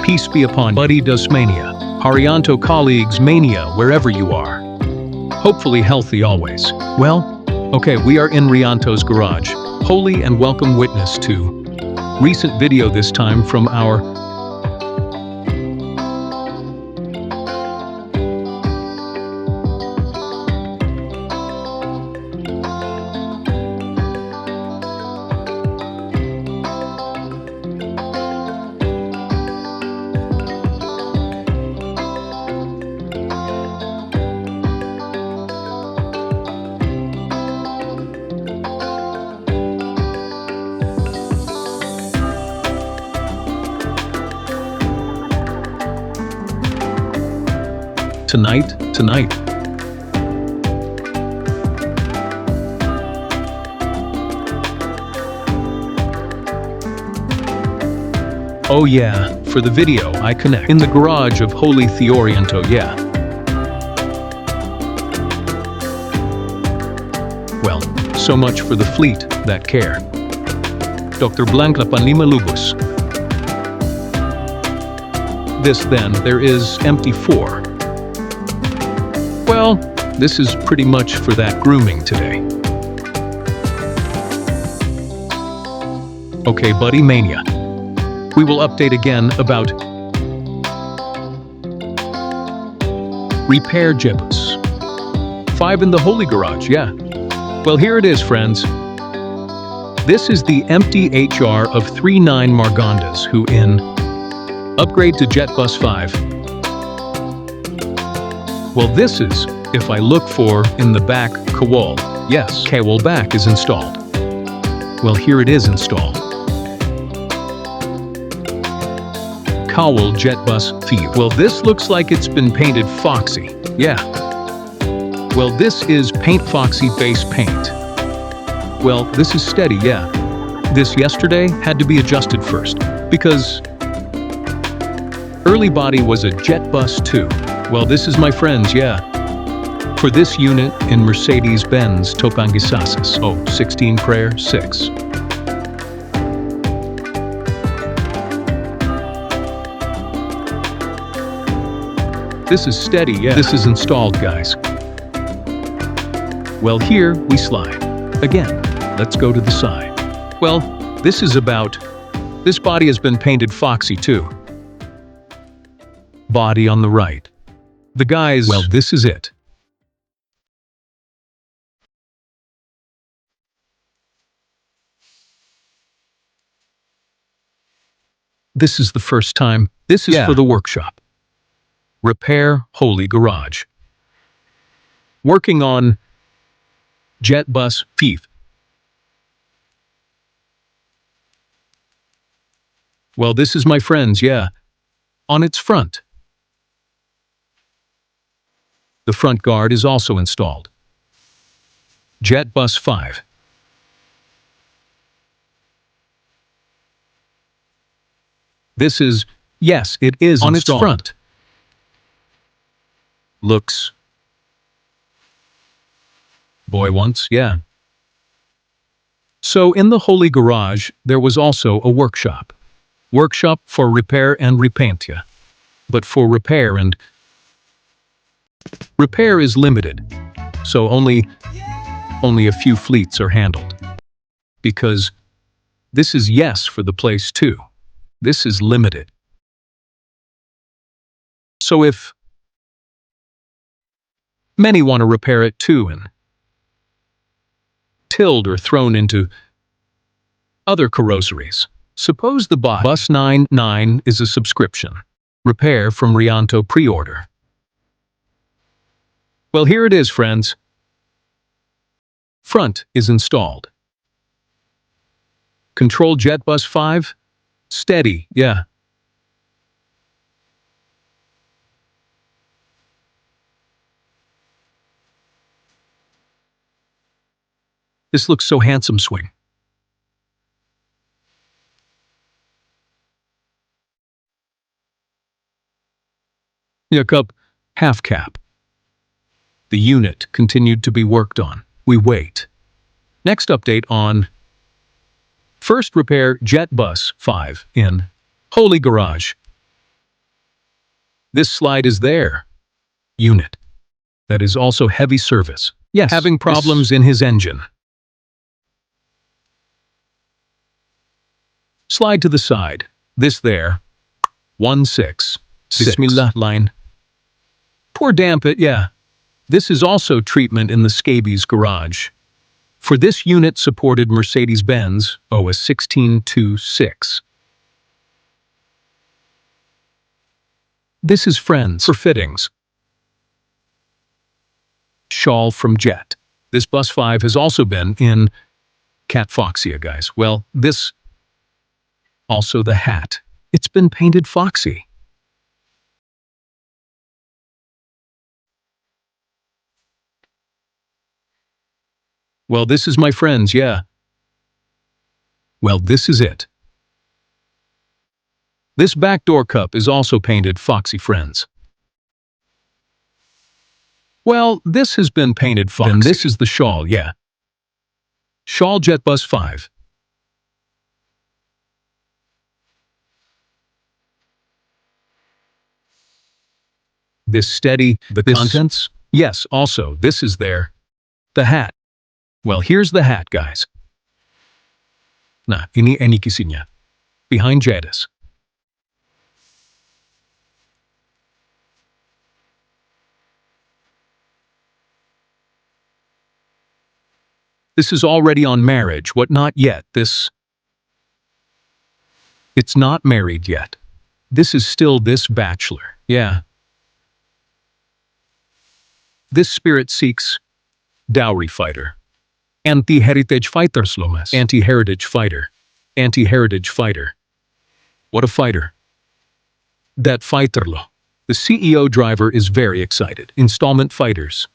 Peace be upon Buddy Dos Mania, Haryanto colleagues Mania wherever you are. Hopefully healthy always. Well, okay, we are in Haryanto's garage. Holy and welcome witness to recent video, this time from our tonight. Oh yeah, for the video I connect in the garage of Holy Haryanto, yeah. Well, so much for the fleet that care. Dr. Blanca Panlima Lubus. This then, there is empty 4. Well, this is pretty much for that grooming today. Okay, Buddy Mania. We will update again about repair Jebus. 5 in the Holy Garage, yeah. Well, here it is, friends. This is the empty HR of 39 Margondas who in upgrade to JetBus 5. Well, this is, if I look for, in the back, Kawal. Yes, Kawal back is installed. Well, here it is installed. Kawal JetBus 5. Well, this looks like it's been painted Foxy. Yeah. Well, this is Paint Foxy base paint. Well, this is steady, yeah. This yesterday had to be adjusted first, because early body was a JetBus 2. Well, this is my friends, yeah. For this unit in Mercedes-Benz Topangisasis. Oh, 16 prayer 6. This is steady, yeah. This is installed, guys. Well, here we slide. Again, let's go to the side. Well, this is about... This body has been painted Foxy too. Body on the right. The guys, well, this is it. This is the first time. This is for the workshop. Repair Holy Garage. Working on JetBus 5. Well, this is my friends, yeah. On its front. The front guard is also installed. JetBus 5. This is, yes, it is on its front. Looks. Boy once, yeah. So in the Holy Garage, there was also a workshop. Workshop for repair and repaint, yeah. But for repair and... Repair is limited, so only a few fleets are handled. Because this is yes for the place too. This is limited. So if many want to repair it too and tilled or thrown into other carrosseries, suppose the Bus 99 is a subscription. Repair from Haryanto pre-order. Well, here it is, friends. Front is installed. Control JetBus 5. Steady, yeah. This looks so handsome, swing. Yeah, cup, half cap. The unit continued to be worked on. We wait. Next update on first repair JetBus 5 in Holy Garage. This slide is there. Unit. That is also heavy service. Yes. Having problems in his engine. Slide to the side. This there. 1-6. Bismillah line. Pour damp it, yeah. This is also treatment in the scabies garage. For this unit supported Mercedes-Benz OS 1626. This is Friends for fittings. Shawl from Jet. This Bus 5 has also been in Cat Foxia, guys. Well, this also the hat. It's been painted foxy. Well, this is my friends, yeah. Well, this is it. This back door cup is also painted foxy, friends. Well, this has been painted foxy. Then this is the shawl, yeah. Shawl Jet Bus 5. This steady, the contents? Yes, also, this is there. The hat. Well, here's the hat, guys. Nah, ini kisinya. Behind Jadis. This is already on marriage, what not yet, this... It's not married yet. This is still this bachelor, yeah. This spirit seeks dowry fighter. Anti-heritage fighter, Slomas. Anti-heritage fighter. Anti-heritage fighter. What a fighter. That fighter lo. The CEO driver is very excited. Installment fighters.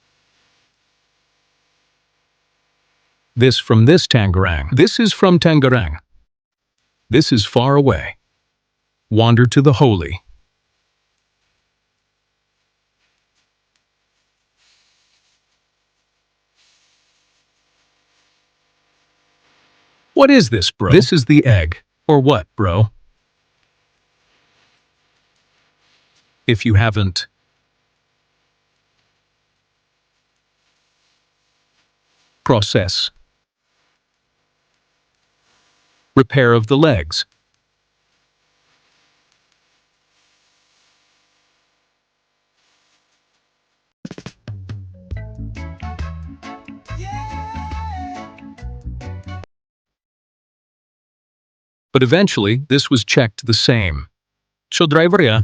This from this Tangerang. This is from Tangerang. This is far away. Wander to the holy. What is this, bro? This is the egg. Or what, bro? If you haven't... Process. Repair of the legs. But eventually, this was checked the same. So driver, yeah,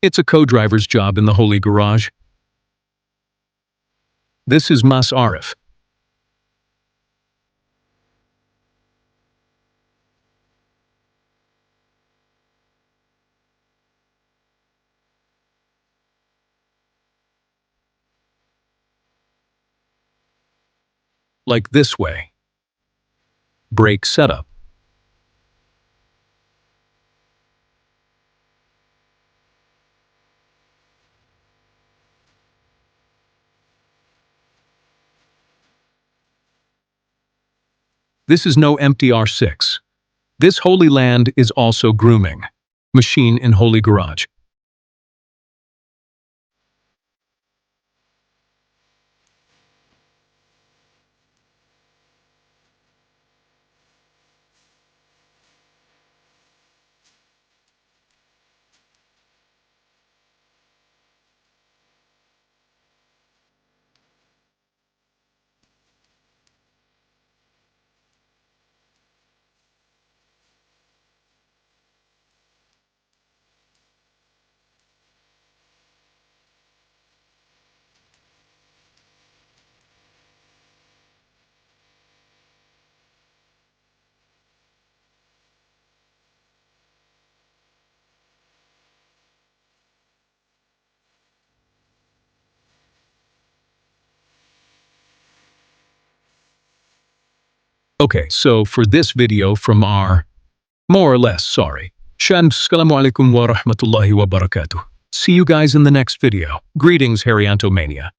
it's a co-driver's job in the holy garage. This is Mas Arif. Like this way. Brake setup. This is no empty R6. This Holy Land is also grooming. Machine in Holy Garage. Okay, so for this video from our, more or less, sorry. Assalamualaikum warahmatullahi wabarakatuh. See you guys in the next video. Greetings, Haryanto Mania.